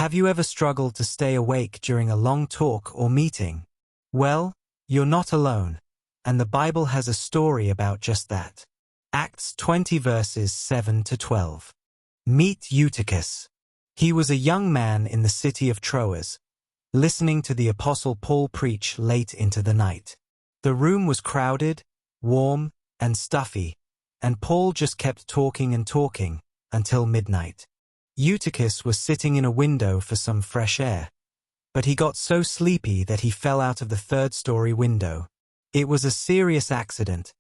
Have you ever struggled to stay awake during a long talk or meeting? Well, you're not alone, and the Bible has a story about just that. Acts 20 verses 7 to 12. Meet Eutychus. He was a young man in the city of Troas, listening to the Apostle Paul preach late into the night. The room was crowded, warm, and stuffy, and Paul just kept talking and talking until midnight. Eutychus was sitting in a window for some fresh air, but he got so sleepy that he fell out of the third-story window. It was a serious accident,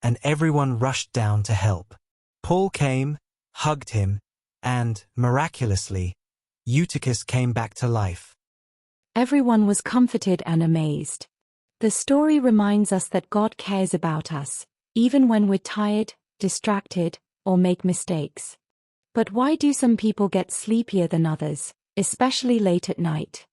and everyone rushed down to help. Paul came, hugged him, and, miraculously, Eutychus came back to life. Everyone was comforted and amazed. The story reminds us that God cares about us, even when we're tired, distracted, or make mistakes. But why do some people get sleepier than others, especially late at night?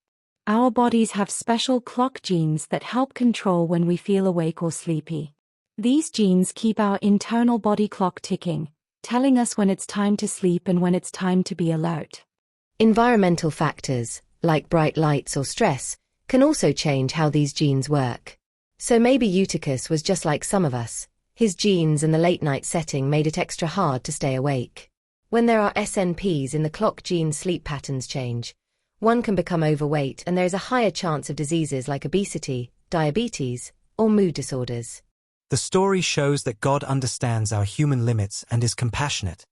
Our bodies have special clock genes that help control when we feel awake or sleepy. These genes keep our internal body clock ticking, telling us when it's time to sleep and when it's time to be alert. Environmental factors, like bright lights or stress, can also change how these genes work. So maybe Eutychus was just like some of us. His genes and the late-night setting made it extra hard to stay awake. When there are SNPs in the clock gene, sleep patterns change. One can become overweight, and there is a higher chance of diseases like obesity, diabetes, or mood disorders. The story shows that God understands our human limits and is compassionate,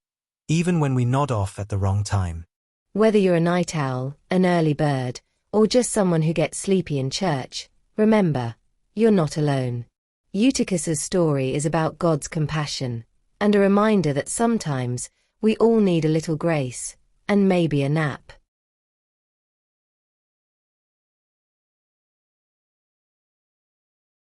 even when we nod off at the wrong time. Whether you're a night owl, an early bird, or just someone who gets sleepy in church, remember, you're not alone. Eutychus's story is about God's compassion, and a reminder that sometimes we all need a little grace, and maybe a nap.